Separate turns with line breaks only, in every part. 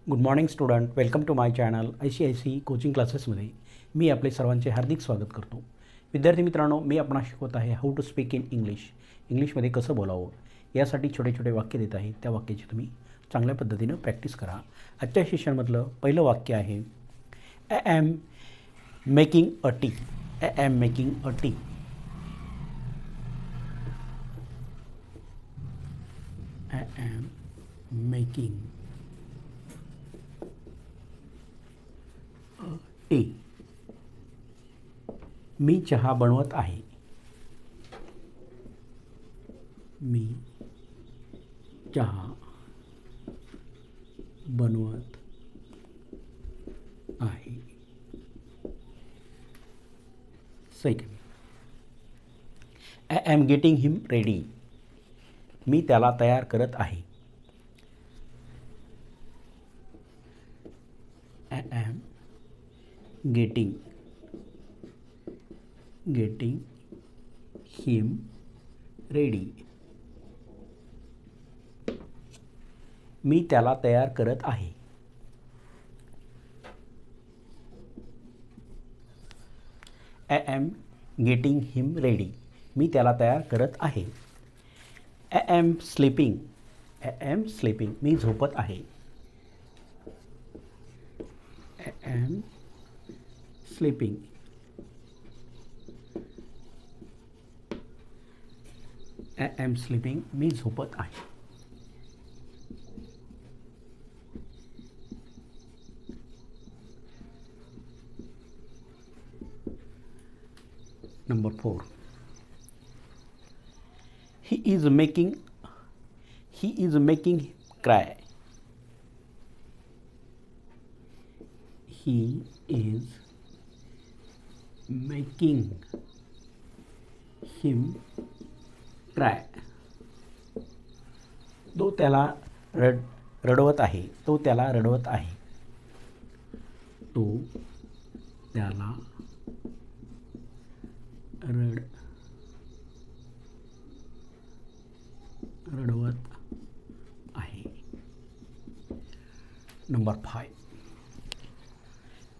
Good morning student, welcome to my channel ICICI coaching क्लासेसमध्ये मी आपले सर्वांचे हार्दिक स्वागत करतो. विद्यार्थी मित्रांनो, मी आपणास शिकवत आहे हाऊ टू स्पीक इन इंग्लिशमध्ये कसं बोलावं. यासाठी छोटे छोटे वाक्य देत आहे. त्या वाक्याची तुम्ही चांगल्या पद्धतीनं प्रॅक्टिस करा. आजच्या सेशनमधलं पहिलं वाक्य आहे I am making a tea. I am making a tea. I am making tea. मी चहा बनवत आहे. मी चहा बनवत आहे. Second, I am getting him ready. मी त्याला तयार करत आहे. I am getting him ready. मी त्याला तयार करत आहे. I am getting him ready. मी त्याला तयार करत आहे. I am sleeping. I am sleeping. मी झोपत आहे. I am sleeping. I am sleeping. मी झोपत आहे. Number 4, he is making cry. He is making him cry. तो त्याला रडवत आहे. तो त्याला रडवत आहे. तो त्याला रडवत आहे. Number 5,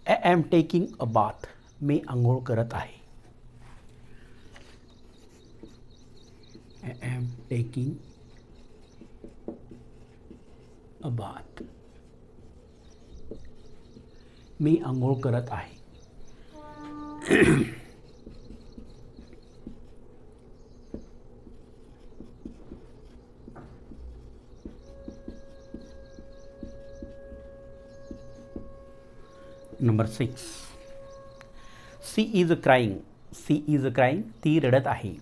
I am taking a bath. मी आंघोळ करत आहे. I am taking a bath. मी आंघोळ करत आहे. Number 6, she is crying. She is crying. ती रडत आहे.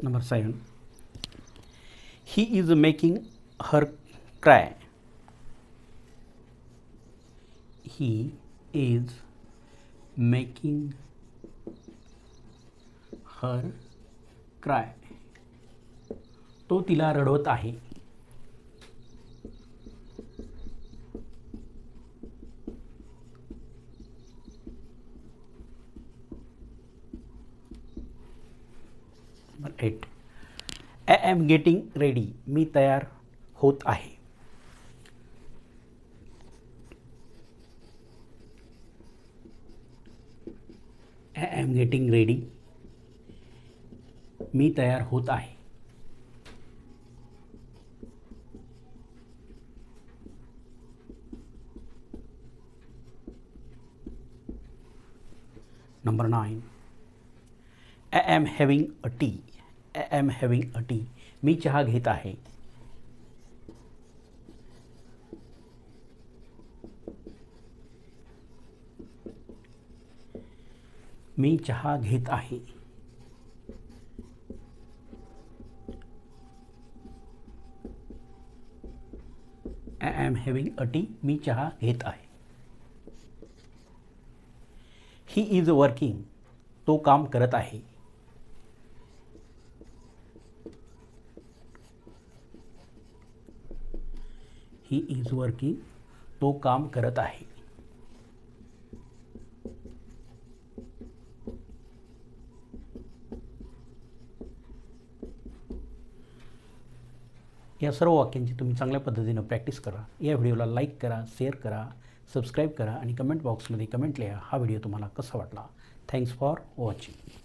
Number 7, he is making her cry. He is making her cry. तो तिला रडवत आहे. Number 8, I am getting ready. मी तयार होत आहे. I am getting ready. मी तयार होत आहे. Number 9, I am having a tea. I am having a tea. मी चहा घेत आहे. मी चहा घेत आहे. I am having a tea. मी चहा घेत आहे. He is working. तो काम करत आहे. He is working. तो काम करत आहे. या सर्व वाक्यांची तुम्ही चांगल्या पद्धतीनं प्रॅक्टिस करा. या व्हिडिओला लाईक करा, शेअर करा, सबस्क्राईब करा आणि कमेंट बॉक्समध्ये कमेंट लिहा हा व्हिडिओ तुम्हाला कसा वाटला. Thanks for watching.